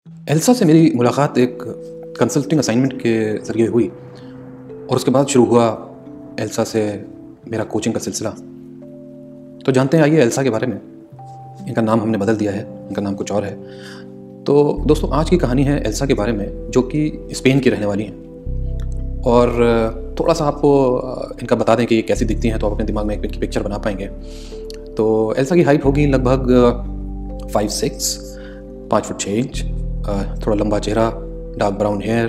Elsa से मेरी मुलाकात एक कंसल्टिंग असाइनमेंट के ज़रिए हुई और उसके बाद शुरू हुआ एल्सा से मेरा कोचिंग का सिलसिला। तो जानते हैं आइए एल्सा के बारे में। इनका नाम हमने बदल दिया है, इनका नाम कुछ और है। तो दोस्तों आज की कहानी है एल्सा के बारे में, जो कि स्पेन की रहने वाली हैं। और थोड़ा सा आपको इनका बता दें कि कैसी दिखती हैं, तो आप अपने दिमाग में एक पिक्चर बना पाएंगे। तो एल्सा की हाइट होगी लगभग 5'6", 5 फुट 6 इंच, थोड़ा लंबा चेहरा, डार्क ब्राउन हेयर,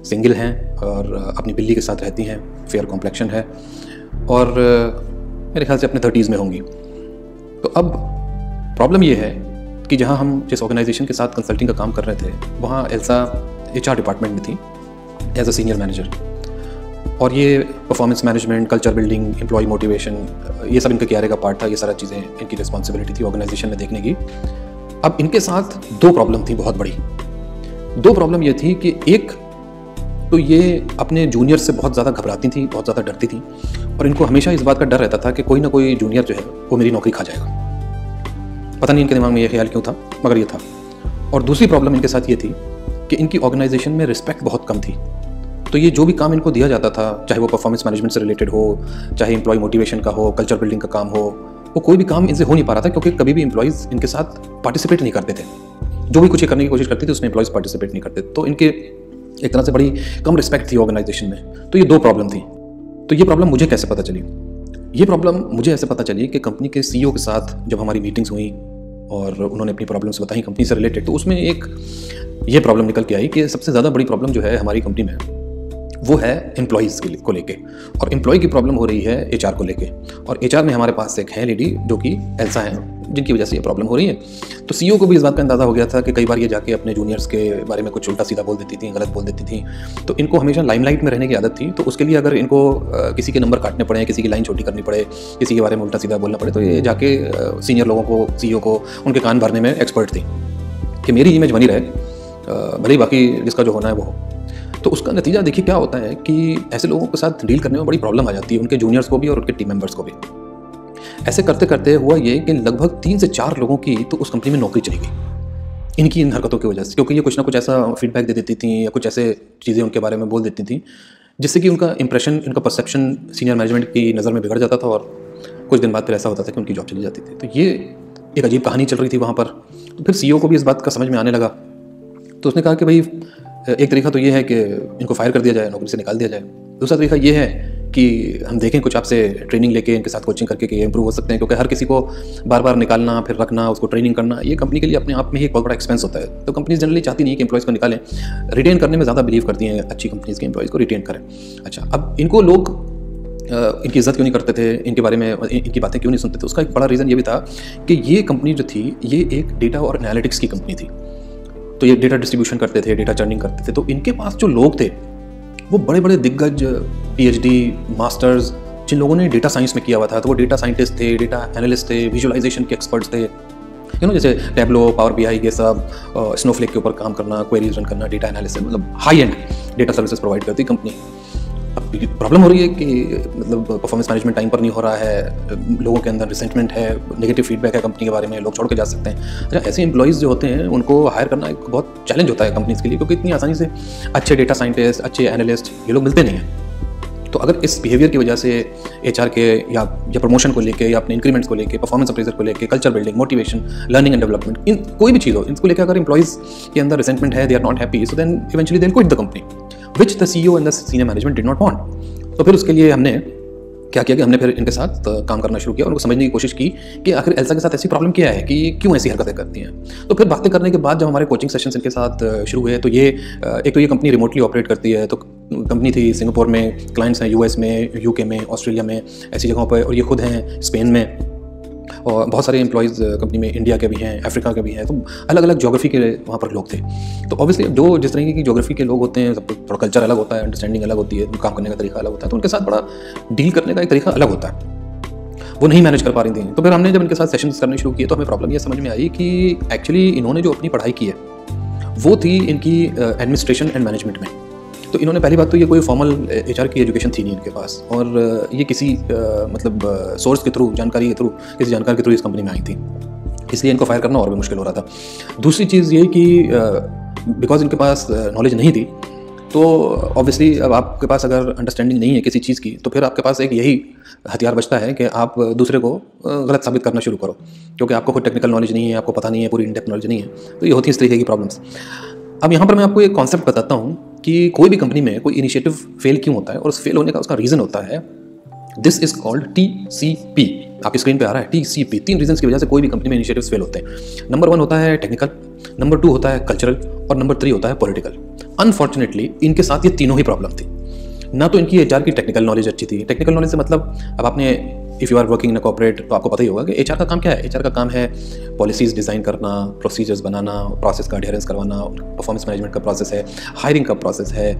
सिंगल हैं और अपनी बिल्ली के साथ रहती हैं, फेयर कॉम्प्लेक्शन है और मेरे ख्याल से अपने 30s में होंगी। तो अब प्रॉब्लम ये है कि जहाँ हम जिस ऑर्गेनाइजेशन के साथ कंसल्टिंग का काम कर रहे थे, वहाँ एल्सा HR डिपार्टमेंट में थी एज अ सीनियर मैनेजर। और ये performance management, culture building, employee motivation, ये सब इनका कियारे का पार्ट था। ये सारा चीज़ें इनकी रिस्पॉन्सिबिलिटी थी ऑर्गेनाइजेशन में देखने की। अब इनके साथ 2 प्रॉब्लम थी, बहुत बड़ी 2 प्रॉब्लम ये थी कि एक तो ये अपने जूनियर से बहुत ज़्यादा घबराती थी, बहुत ज़्यादा डरती थी और इनको हमेशा इस बात का डर रहता था कि कोई ना कोई जूनियर जो है वो मेरी नौकरी खा जाएगा। पता नहीं इनके दिमाग में ये ख्याल क्यों था, मगर ये था। और दूसरी प्रॉब्लम इनके साथ ये थी कि इनकी ऑर्गेनाइजेशन में रिस्पेक्ट बहुत कम थी। तो ये जो भी काम इनको दिया जाता था, चाहे वो परफॉर्मेंस मैनेजमेंट से रिलेटेड हो, चाहे एम्प्लॉय मोटिवेशन का हो, कल्चर बिल्डिंग का काम हो, वो कोई भी काम इनसे हो नहीं पा रहा था, क्योंकि कभी भी एम्प्लॉयज़ इनके साथ पार्टिसिपेट नहीं करते थे। जो भी कुछ ये करने की कोशिश करती थी उसमें एम्प्लॉयज़ पार्टिसिपेट नहीं करते। तो इनके एक तरह से बड़ी कम रिस्पेक्ट थी ऑर्गेनाइजेशन में। तो ये 2 प्रॉब्लम थी। तो ये प्रॉब्लम मुझे कैसे पता चली? ये प्रॉब्लम मुझे ऐसे पता चली कि कंपनी के CEO के साथ जब हमारी मीटिंग्स हुई और उन्होंने अपनी प्रॉब्लम्स बताई कंपनी से रिलेटेड, तो उसमें एक ये प्रॉब्लम निकल के आई कि सबसे ज़्यादा बड़ी प्रॉब्लम जो है हमारी कंपनी में वो है एम्प्लॉयज़ को लेके, और एम्प्लॉय की प्रॉब्लम हो रही है HR को लेके। और HR में हमारे पास एक है लेडी जो कि एल्सा है, जिनकी वजह से ये प्रॉब्लम हो रही है। तो CEO को भी इस बात का अंदाज़ा हो गया था कि कई बार ये जाके अपने जूनियर्स के बारे में कुछ उल्टा सीधा बोल देती थी, गलत बोल देती थी। तो इनको हमेशा लाइमलाइट में रहने की आदत थी। तो उसके लिए अगर इनको किसी के नंबर काटने पड़े, किसी की लाइन छोटी करनी पड़े, किसी के बारे में उल्टा सीधा बोलना पड़े, तो ये जाके सीनियर लोगों को, CEO को उनके कान भरने में एक्सपर्ट थी कि मेरी इमेज बनी रहे, भले ही बाकी जिसका जो होना है वो हो। तो उसका नतीजा देखिए क्या होता है कि ऐसे लोगों के साथ डील करने में बड़ी प्रॉब्लम आ जाती है, उनके जूनियर्स को भी और उनके टीम मेंबर्स को भी। ऐसे करते करते हुआ ये कि लगभग 3 से 4 लोगों की तो उस कंपनी में नौकरी चली गई इनकी इन हरकतों की वजह से, क्योंकि ये कुछ ना कुछ ऐसा फीडबैक दे देती थी या कुछ ऐसे चीज़ें उनके बारे में बोल देती थी जिससे कि उनका इंप्रेशन, इनका परसेप्शन सीनियर मैनेजमेंट की नज़र में बिगड़ जाता था और कुछ दिन बाद फिर ऐसा होता था कि उनकी जॉब चली जाती थी। तो ये एक अजीब कहानी चल रही थी वहाँ पर। तो फिर CEO को भी इस बात का समझ में आने लगा। तो उसने कहा कि भाई एक तरीका तो ये है कि इनको फायर कर दिया जाए, नौकरी से निकाल दिया जाए। दूसरा तरीका ये है कि हम देखें कुछ आपसे ट्रेनिंग लेके, इनके साथ कोचिंग करके कि ये इंप्रूव हो सकते हैं, क्योंकि हर किसी को बार बार निकालना, फिर रखना, उसको ट्रेनिंग करना, ये कंपनी के लिए अपने आप में ही एक बहुत बड़ा एक्सपेंस होता है। तो कंपनीज जनरली चाहती नहीं कि एम्प्लॉयज़ को निकालें, रिटेन करने में ज़्यादा बिलीव करती हैं, अच्छी कंपनीज़ के एम्प्लॉयज़ को रिटेन करें। अच्छा, अब इनको लोग इनकी इज्जत क्यों नहीं करते थे, इनके बारे में इनकी बातें क्यों नहीं सुनते थे? उसका एक बड़ा रीज़न ये भी था कि ये कंपनी जो थी, ये एक डेटा और एनालिटिक्स की कंपनी थी। तो ये डेटा डिस्ट्रीब्यूशन करते थे, डेटा चर्निंग करते थे। तो इनके पास जो लोग थे वो बड़े बड़े दिग्गज PhD, मास्टर्स, जिन लोगों ने डेटा साइंस में किया हुआ था। तो वो डेटा साइंटिस्ट थे, डेटा एनालिस्ट थे, विजुअलाइजेशन के एक्सपर्ट्स थे, जैसे टैब्लो, पावर BI, ये सब, स्नोफ्लेक के ऊपर काम करना, क्वेरीज रन करना, डेटा एनालिसिस, मतलब high and data services provide करती कंपनी। अब प्रॉब्लम हो रही है कि मतलब परफॉर्मेंस मैनेजमेंट टाइम पर नहीं हो रहा है, लोगों के अंदर रिसेंटमेंट है, नेगेटिव फीडबैक है कंपनी के बारे में, लोग छोड़ के जा सकते हैं। अच्छा, ऐसे एम्प्लॉयज़ जो होते हैं उनको हायर करना एक बहुत चैलेंज होता है कंपनीज़ के लिए, क्योंकि इतनी आसानी से अच्छे डेटा साइंटिस्ट, अच्छे एनालिस्ट ये लोग मिलते नहीं हैं। तो अगर इस बिहेवियर की वजह से HR के या प्रमोशन को लेके, या अपने इंक्रीमेंट्स को लेके, परफॉर्मेंस अप्रेजर को लेके, culture building, motivation, learning and development, इन कोई भी चीज़ हो, इनको लेकर अगर एम्प्लॉयज़ के अंदर रिसेंटमेंट है, they are not happy, so then eventually they will quit the company, which the CEO and the senior management did not want. तो फिर उसके लिए हमने क्या किया कि हमने फिर इनके साथ काम करना शुरू किया और उनको समझने की कोशिश की कि आखिर एल्सा के साथ ऐसी प्रॉब्लम क्या है, कि क्यों ऐसी हरकतें करती हैं। तो फिर बातें करने के बाद जब हमारे कोचिंग सेशंस इनके साथ शुरू हुए, तो ये एक तो ये कंपनी रिमोटली ऑपरेट करती है। तो कंपनी थी सिंगापुर में, क्लाइंट्स हैं US में, UK में, ऑस्ट्रेलिया में, ऐसी जगहों पर, और ये खुद हैं स्पेन में, और बहुत सारे एम्प्लॉयज़ कंपनी में इंडिया के भी हैं, अफ्रीका के भी हैं। तो अलग अलग ज्योग्राफी के वहाँ पर लोग थे। तो ऑब्वियसली जो जिस तरीके की ज्योग्राफी के लोग होते हैं, सबको थोड़ा कल्चर अलग होता है, अंडरस्टैंडिंग अलग होती है, काम करने का तरीका अलग होता है, तो उनके साथ बड़ा डील करने का एक तरीका अलग होता है, वो नहीं मैनेज कर पा रही थी। तो फिर हमने जब इनके साथ सेशंस करने शुरू किए तो हमें प्रॉब्लम ये समझ में आई कि एक्चुअली इन्होंने जो अपनी पढ़ाई की है वो थी इनकी एडमिनिस्ट्रेशन एंड मैनेजमेंट में। तो इन्होंने पहली बात तो ये कोई फॉर्मल HR की एजुकेशन थी नहीं इनके पास, और ये किसी मतलब सोर्स के थ्रू, जानकारी के थ्रू, किसी जानकार के थ्रू इस कंपनी में आई थी, इसलिए इनको फायर करना और भी मुश्किल हो रहा था। दूसरी चीज़ ये कि बिकॉज इनके पास नॉलेज नहीं थी, तो ऑब्वियसली अब आपके पास अगर अंडरस्टैंडिंग नहीं है किसी चीज़ की, तो फिर आपके पास एक यही हथियार बचता है कि आप दूसरे को गलत साबित करना शुरू करो, क्योंकि आपको खुद टेक्निकल नॉलेज नहीं है, आपको पता नहीं है, पूरी इन डेप्थ नॉलेज नहीं है। तो ये होती है इस तरीके की प्रॉब्लम्स। अब यहाँ पर मैं आपको एक कॉन्सेप्ट बताता हूँ कि कोई भी कंपनी में कोई इनिशिएटिव फेल क्यों होता है, और उस फेल होने का उसका रीज़न होता है दिस इज कॉल्ड TCP। आपकी स्क्रीन पे आ रहा है TCP। 3 रीजन की वजह से कोई भी कंपनी में इनिशिएटिव्स फेल होते हैं। नंबर 1 होता है टेक्निकल, नंबर 2 होता है कल्चरल, और नंबर 3 होता है पॉलिटिकल। अनफॉर्चुनेटली इनके साथ ये तीनों ही प्रॉब्लम थी। ना तो इनकी HR की टेक्निकल नॉलेज अच्छी थी। टेक्निकल नॉलेज से मतलब अब आपने if you are working in a corporate तो आपको पता ही होगा कि HR का काम क्या है। HR का काम है पॉलिसीज़ डिज़ाइन करना, प्रोसीजर्स बनाना, प्रोसेस का एडहेरेंस करवाना, परफॉर्मेंस मैनेजमेंट का प्रोसेस है, हायरिंग का प्रोसेस है,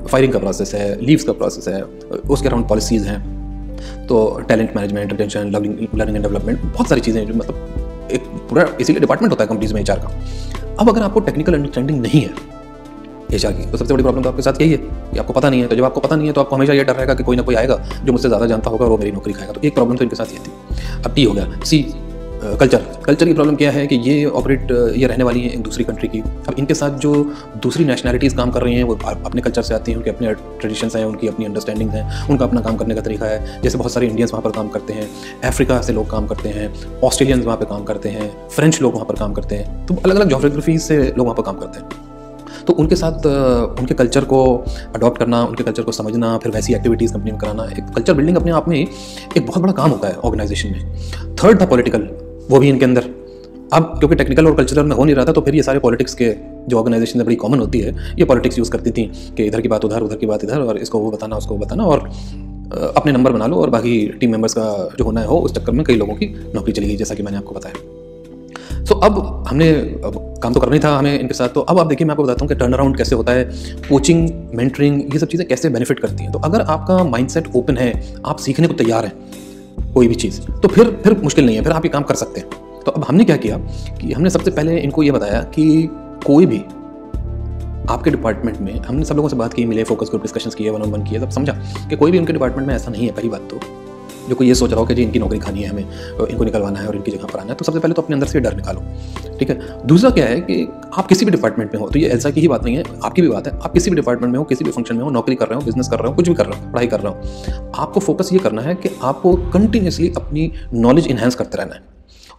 फायरिंग का प्रोसेस है, लीव्स का प्रोसेस है, उसके अराउंड पॉलिसीज़ हैं, तो talent management, retention, learning and development, बहुत सारी चीज़ें जो मतलब एक पूरा इसीलिए डिपार्टमेंट होता है कंपनीज में HR का। अब अगर आपको टेक्निकल अंडरस्टैंडिंग नहीं है HR की, तो सबसे बड़ी प्रॉब्लम तो आपके साथ यही है कि आपको पता नहीं है। तो जब आपको पता नहीं है तो आपको हमेशा ये डर रहेगा कि कोई ना कोई आएगा जो मुझसे ज़्यादा जानता होगा और वो मेरी नौकरी खाएगा। तो एक प्रॉब्लम तो इनके साथ ये थी। अब T हो गया। C कल्चर की प्रॉब्लम क्या है कि ये रहने वाली है एक दूसरी कंट्री की। अब इनके साथ जो दूसरी नेशनैलिटीज़ काम कर रही हैं वो अपने कल्चर से आती हैं, उनके अपने ट्रेडिशंस हैं, उनकी अपनी अंडरस्टैंडिंग है, उनका अपना काम करने का तरीका है। जैसे बहुत सारे इंडियंस वहाँ पर काम करते हैं, अफ्रीका से लोग काम करते हैं, ऑस्ट्रेलियंस वहाँ पर काम करते हैं, फ्रेंच लोग वहाँ पर काम करते हैं, तो अलग अलग ज्योग्राफी से लोग वहाँ पर काम करते हैं। तो उनके साथ उनके कल्चर को अडॉप्ट करना, उनके कल्चर को समझना, फिर वैसी एक्टिविटीज़ कंपनी में कराना, एक कल्चर बिल्डिंग अपने आप में एक बहुत बड़ा काम होता है ऑर्गेनाइजेशन में। थर्ड था पॉलिटिकल, वो भी इनके अंदर। अब क्योंकि टेक्निकल और कल्चरल में हो नहीं रहा था, तो फिर ये सारे पॉलिटिक्स के जो ऑर्गेनाइजेशन में बड़ी कॉमन होती है, ये पॉलिटिक्स यूज़ करती थी कि इधर की बात उधर, उधर की बात इधर, और इसको वो बताना, उसको बताना, और अपने नंबर बना लो, और बाकी टीम मेंबर्स का जो होना है हो। उस चक्कर में कई लोगों की नौकरी चली गई, जैसा कि मैंने आपको बताया। तो अब हमने काम तो करना ही था हमें इनके साथ। तो अब आप देखिए, मैं आपको बताता हूँ कि टर्न अराउंड कैसे होता है, कोचिंग, मेंटरिंग, ये सब चीज़ें कैसे बेनिफिट करती हैं। तो अगर आपका माइंडसेट ओपन है, आप सीखने को तैयार हैं कोई भी चीज़, तो फिर मुश्किल नहीं है, फिर आप ये काम कर सकते हैं। तो अब हमने क्या किया कि हमने सबसे पहले इनको ये बताया कि कोई भी आपके डिपार्टमेंट में, हमने सब लोगों से बात की, मिले, फोकस ग्रुप डिस्कशंस किए, 1-on-1 किए, सब समझा कि कोई भी उनके डिपार्टमेंट में ऐसा नहीं है। पहली बात तो जो कोई ये सोच रहा हो कि जी इनकी नौकरी खानी है, हमें इनको निकलवाना है और इनकी जगह पर आना है, तो सबसे पहले तो अपने अंदर से डर निकालो, ठीक है। दूसरा क्या है कि आप किसी भी डिपार्टमेंट में हो, तो ये एल्सा की ही बात नहीं है, आपकी भी बात है, आप किसी भी डिपार्टमेंट में हो, किसी भी फंक्शन में हो, नौकरी कर रहे हो, बिजनेस कर रहे हो, कुछ भी कर रहे हो, पढ़ाई कर रहे हो, आपको फोकस ये करना है कि आपको कंटिन्यूसली अपनी नॉलेज इन्हांस करते रहना है।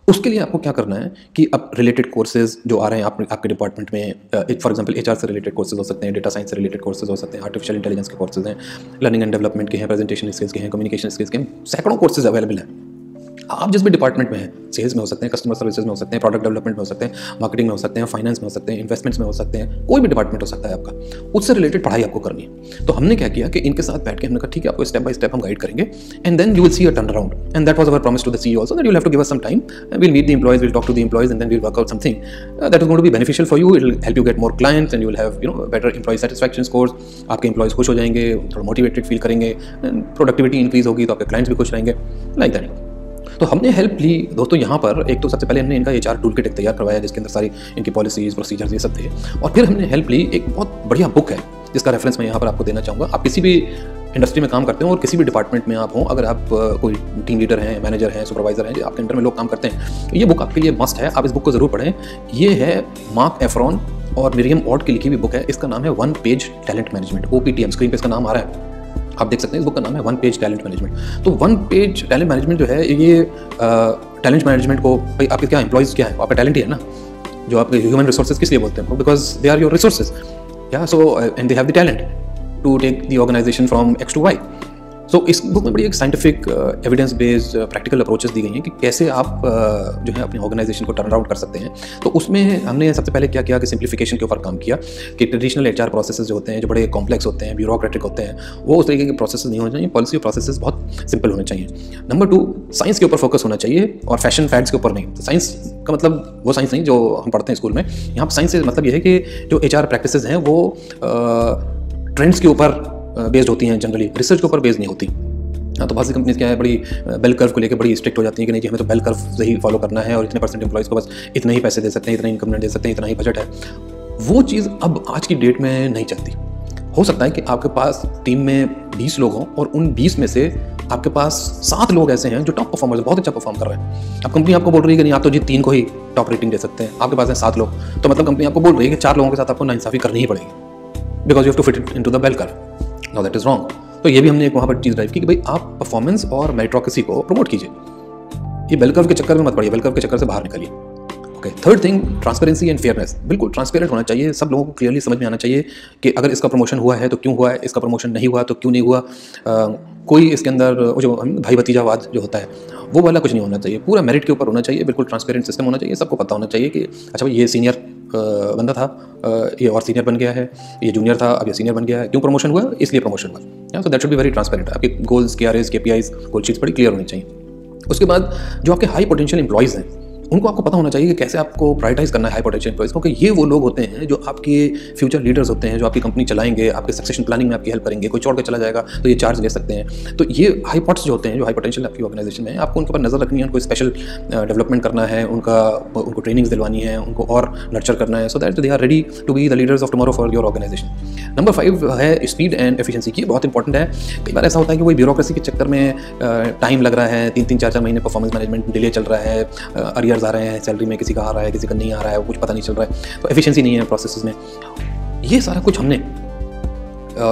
उसके लिए आपको क्या करना है कि अब रिलेटेड कोर्सेज जो आ रहे हैं आपके डिपार्टमेंट में, फॉर एग्जांपल HR से रिलेटेड कोर्सेज हो सकते हैं, डेटा साइंस से रिलेटेड कोर्सेज हो सकते हैं, आर्टिफिशियल इंटेलिजेंस के कोर्सेज हैं, लर्निंग एंड डेवलपमेंट के हैं, प्रेजेंटेशन स्किल्स के हैं, कम्युनिकेशन स्किल्स के हैं, सैकड़ों कोर्सेज अवेलेबल हैं। आप जिस भी डिपार्टमेंट में हैं, सेल्स में हो सकते हैं, कस्टमर सर्विसेज में हो सकते हैं, प्रोडक्ट डेवलपमेंट में हो सकते हैं, मार्केटिंग में हो सकते हैं, फाइनेंस में हो सकते हैं, इन्वेस्टमेंट्स में हो सकते हैं, कोई भी डिपार्टमेंट हो सकता है आपका, उससे रिलेटेड पढ़ाई आपको करनी है। तो हमने क्या किया कि इनके साथ बैठ के हमने कहा ठीक है, आपको स्टेप बाय स्टेप हम गाइड करेंगे, and then you will see a turn around, and that was our promise to the CEO also that you will have to give us some time, we'll meet the employees, we'll talk to the employees, and then we'll work out something that is going to be beneficial for you. It will help you get more clients and you will have better employee satisfaction scores. आपके employees खुश हो जाएंगे, थोड़ा motivated feel करेंगे, productivity increase होगी, तो आपके clients भी खुश रहेंगे, लाइक दैट। तो हमने हेल्प ली दोस्तों यहाँ पर। एक तो सबसे पहले हमने इनका HR टूल किट तैयार करवाया जिसके अंदर सारी इनकी पॉलिसीज, प्रोसीजर्स ये सब थे, और फिर हमने हेल्प ली। एक बहुत बढ़िया बुक है जिसका रेफरेंस मैं यहाँ पर आपको देना चाहूँगा। आप किसी भी इंडस्ट्री में काम करते हो और किसी भी डिपार्टमेंट में आप हो, अगर आप कोई टीम लीडर हैं, मैनेजर हैं, सुपरवाइजर हैं, आपके अंडर में लोग काम करते हैं, ये बुक आपके लिए मस्ट है, आप इस बुक को जरूर पढ़ें। ये है मार्क एफ्रॉन और मिरियम ऑड की लिखी हुई बुक है। इसका नाम है 1 page talent management, OPTM। Screen पर इसका नाम आ रहा है, आप देख सकते हैं। इस बुक का नाम है 1 पेज टैलेंट मैनेजमेंट। तो 1 पेज टैलेंट मैनेजमेंट जो है, ये टैलेंट मैनेजमेंट को, भाई आपके क्या एम्प्लॉयज़ क्या है, आपका टैलेंट ही है ना। जो आपके ह्यूमन रिसोर्सेज किस लिए बोलते हैं, because they are your resources, या so and they have the talent to take the organisation from X to Y। So इस बुक में बड़ी एक scientific, evidence based, practical approaches दी गई हैं कि कैसे आप जो है अपनी ऑर्गेनाइजेशन को टर्न अराउंड कर सकते हैं। तो उसमें हमने सबसे पहले क्या किया कि सिंप्लीफिकेशन के ऊपर काम किया कि ट्रेडिशनल HR प्रोसेसेस जो होते हैं, जो बड़े कॉम्प्लेक्स होते हैं, ब्यूरोक्रेटिक होते हैं, वो उस तरीके के प्रोसेसेस नहीं होने चाहिए। पॉलिसी प्रोसेसेस बहुत सिंपल होने चाहिए। नंबर 2, साइंस के ऊपर फोकस होना चाहिए और फैशन फैड्स के ऊपर नहीं। तो साइंस का मतलब वो साइंस नहीं जो हम पढ़ते हैं स्कूल में। यहाँ पर साइंस से मतलब ये है कि जो HR प्रैक्टिसेस हैं वो ट्रेंड्स के ऊपर बेस्ड होती हैं, जनरली रिसर्च के ऊपर बेस्ड नहीं होती। हाँ, तो बहुत सी कंपनीज क्या है, बड़ी बेल कर्व को लेकर बड़ी स्ट्रिक्ट हो जाती है कि नहीं जी हमें तो बेल कर्व से ही फॉलो करना है और इतने % एम्प्लॉइज़ को बस इतने ही पैसे दे सकते हैं, इतना इनकम दे सकते हैं, इतना ही बजट है। वो चीज़ अब आज की डेट में नहीं चलती। हो सकता है कि आपके पास टीम में 20 लोग हों और उन 20 में से आपके पास 7 लोग ऐसे हैं जो टॉप परफॉर्मर्स, बहुत अच्छा परफॉर्म कर रहे हैं। अब कंपनी आपको बोल रही है कि नहीं, आप तो जी 3 को ही टॉप रेटिंग दे सकते हैं, आपके पास है 7 लोग, तो मतलब कंपनी आपको बोल रही है कि 4 लोगों के साथ आपको नाइंसाफी करनी ही पड़ेगी, because you have to fit it into the bell curve. Now that is wrong. तो ये भी हमने एक वहाँ पर चीज़ ड्राइव की कि भाई आप परफॉर्मेंस और मेरिटोक्रेसी को प्रमोट कीजिए, ये बेल कर्व के चक्कर में मत पड़िए, बेल कर्व के चक्कर से बाहर निकलिए। Okay, third thing, transparency and fairness. बिल्कुल ट्रांसपेरेंट होना चाहिए, सब लोगों को क्लियरली समझ में आना चाहिए कि अगर इसका प्रमोशन हुआ है तो क्यों हुआ है, इसका प्रमोशन नहीं हुआ तो क्यों नहीं हुआ। कोई इसके अंदर जो भाई भतीजावाद जो होता है वो वाला कुछ नहीं होना चाहिए, पूरा मेरिट के ऊपर होना चाहिए, बिल्कुल ट्रांसपेरेंट सिस्टम होना चाहिए। सबको पता होना चाहिए कि अच्छा भाई ये सीनियर बंदा था, ये और सीनियर बन गया है, ये जूनियर था अब ये सीनियर बन गया है, क्यों प्रमोशन हुआ, इसलिए प्रमोशन हुआ। So that should be very transparent. आपके गोल्स, KRAs, KPIs, गोल शीट्स बड़ी क्लियर होनी चाहिए। उसके बाद जो आपके हाई पोटेंशियल एम्प्लॉयज़ हैं उनको आपको पता होना चाहिए कि कैसे आपको प्रायोरिटाइज करना है हाई पोटेंशियल एम्प्लॉयज़, क्योंकि ये वो लोग होते हैं जो आपके फ्यूचर लीडर्स होते हैं, जो आपकी कंपनी चलाएंगे, आपके सक्सेशन प्लानिंग में आपकी हेल्प करेंगे। कोई छोड़ के चला जाएगा तो ये चार्ज ले सकते हैं। तो ये हाई पॉट्स जो होते हैं, जो हाई पोटेंशियल आपकी ऑर्गेनाइजेशन में, आपको उनके ऊपर नजर रखनी है, उनको स्पेशल डेवलपमेंट करना है, उनको ट्रेनिंग्स दिलवानी है, उनको और नर्चर करना है, so that they are ready to be the leaders of tomorrow for your organisation. Number 5 है स्पीड एंड एफिशिएंसी की, बहुत इंपॉर्टेंट है। कई बार ऐसा होता है कि कोई ब्यूरोक्रेसी के चक्कर में टाइम लग रहा है, 3-3, 4-4 महीने परफॉर्मेंस मैनेजमेंट डिले चल रहा है, अरियर्स आ रहे हैं सैलरी में, किसी का आ रहा है, किसी का नहीं आ रहा है, कुछ पता नहीं चल रहा है, तो एफिशिएंसी नहीं है प्रोसेसेस में। ये सारा कुछ हमने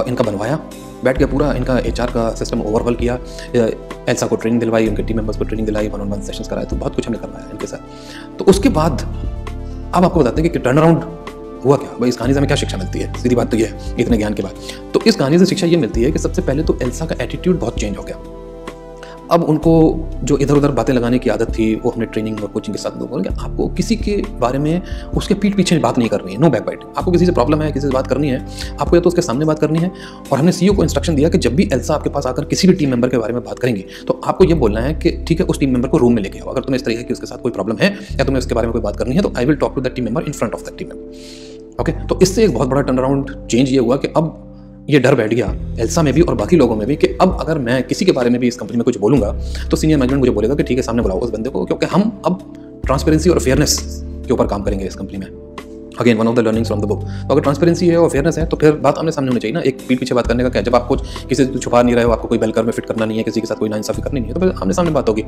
इनका बनवाया, बैठ के पूरा इनका HR का सिस्टम ओवरऑल किया, एल्सा को ट्रेनिंग दिलवाई, उनके टीम मेंबर्स को ट्रेनिंग दिलाई, 1-on-1 सेशंस कराए, तो बहुत कुछ हमने करवाया इनके साथ। तो उसके बाद अब आपको बताते हैं कि टर्न अराउंड हुआ क्या भाई, इस कहानी से हमें क्या शिक्षा मिलती है। सीधी बात तो ये है इतने ज्ञान के बाद। तो इस कहानी से शिक्षा ये मिलती है कि सबसे पहले तो एल्सा का एटीट्यूड बहुत चेंज हो गया। अब उनको जो इधर उधर बातें लगाने की आदत थी वो हमने ट्रेनिंग और कोचिंग के साथ बोलेंगे, आपको किसी के बारे में उसके पीठ पीछे बात नहीं करनी है, नो बैक बाइट। आपको किसी से प्रॉब्लम है, किसी से बात करनी है, आपको या तो उसके सामने बात करनी है, और हमने CEO को इंस्ट्रक्शन दिया कि जब भी एल्सा आपके पास आकर किसी भी टीम मेंबर के बारे में बात करेंगे तो आपको ये बोलना है कि ठीक है, उस टीम मेंबर को रूम में लेके आओ। अगर तुम्हें इस तरीके की उसके साथ कोई प्रॉब्लम है या तुम्हें उसके बारे में कोई बात करनी है तो I will talk to that team member in front of that team member. Okay, तो इससे एक बहुत बड़ा टर्न अराउंड चेंज ये हुआ कि अब ये डर बैठ गया एल्सा में भी और बाकी लोगों में भी कि अब अगर मैं किसी के बारे में भी इस कंपनी में कुछ बोलूंगा तो सीनियर मैनेजमेंट मुझे बोलेगा कि ठीक है, सामने बुलाओ उस बंदे को, क्योंकि हम अब ट्रांसपेरेंसी और फेयरनेस के ऊपर काम करेंगे इस कंपनी में। Again one of the learnings from the book. तो अगर ट्रांसपेरेंसी है और फेयरनेस है तो फिर बात आमने सामने होनी चाहिए ना, एक पीठ पीछे बात करने का क्या। जब आप कुछ किसी से छुपा नहीं रहे हो, आपको कोई बेलकर में फिट करना नहीं है, किसी के साथ कोई नाइंसाफी करनी नहीं है, तो फिर आमने सामने बात होगी।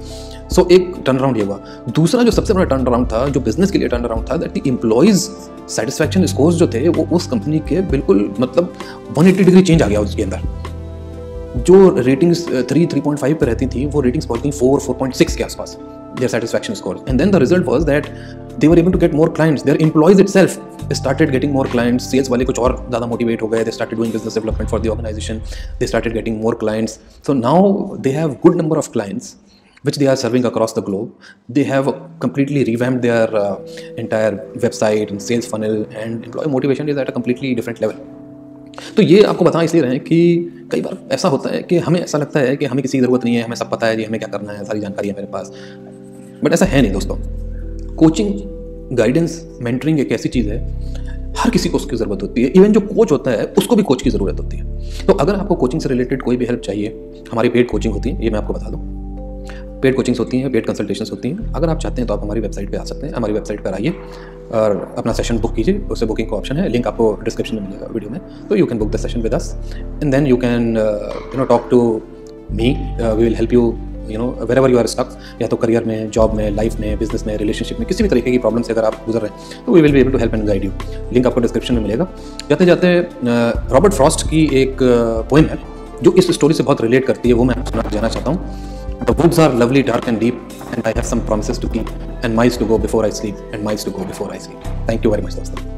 सो एक टर्न अराउंड ये हुआ। दूसरा जो सबसे बड़ा टर्न अराउंड था, जो बिजनेस के लिए टर्न अराउंड था, that the employees satisfaction scores जो थे वो उस कंपनी के बिल्कुल मतलब 180 डिग्री चेंज आ गया उसके अंदर। जो रेटिंग्स 3.5 पे रहती थी वो रेटिंग्स पहुंच गई 4.6 के आसपास, their satisfaction scores. And then the result was that they were able to get more clients. Their employees itself started getting more clients. Sales वाले कुछ और ज़्यादा motivate हो गए. They started doing business development for the organization. They started getting more clients. So now they have good number of clients which they are serving across the globe. They have completely revamped their entire website and sales funnel, and employee motivation is at a completely different level. तो ये आपको बता इसलिए रहे हैं कि कई बार ऐसा होता है कि हमें ऐसा लगता है कि हमें किसी की ज़रूरत नहीं है, हमें सब पता है जी, हमें क्या करना है, सारी जानकारी है मेरे पास, बट ऐसा है नहीं दोस्तों। कोचिंग, गाइडेंस, मेंटरिंग एक ऐसी चीज़ है, हर किसी को उसकी ज़रूरत होती है। इवन जो कोच होता है उसको भी कोच की ज़रूरत होती है। तो अगर आपको कोचिंग से रिलेटेड कोई भी हेल्प चाहिए, हमारी पेड कोचिंग होती है, ये मैं आपको बता दूँ, पेड कोचिंग्स होती हैं, पेड कंसल्टेशंस होती हैं। अगर आप चाहते हैं तो आप हमारी वेबसाइट पे आ सकते हैं, हमारी वेबसाइट पर आइए और अपना सेशन बुक कीजिए। उससे बुकिंग का ऑप्शन है, लिंक आपको डिस्क्रिप्शन में मिलेगा वीडियो में। तो you can book the session with us and then you can talk to me. We will help you wherever you are stuck, या तो करियर में, जॉब में, लाइफ में, बिजनेस में, रिलेशनशिप में, किसी भी तरीके की प्रॉब्लम से अगर आप गुजर रहे हैं तो we will be able to help and guide you. Link आपको डिस्क्रिप्शन में मिलेगा। जाते जाते रॉबर्ट फ्रॉस्ट की एक पोएम है जो इस स्टोरी से बहुत रिलेट करती है, वो मैं आपको सुना चाहता हूँ। The woods are lovely, dark and deep, and I have some promises to keep, and miles to go before I sleep, and miles to go before I sleep. Thank you very much, दोस्तों।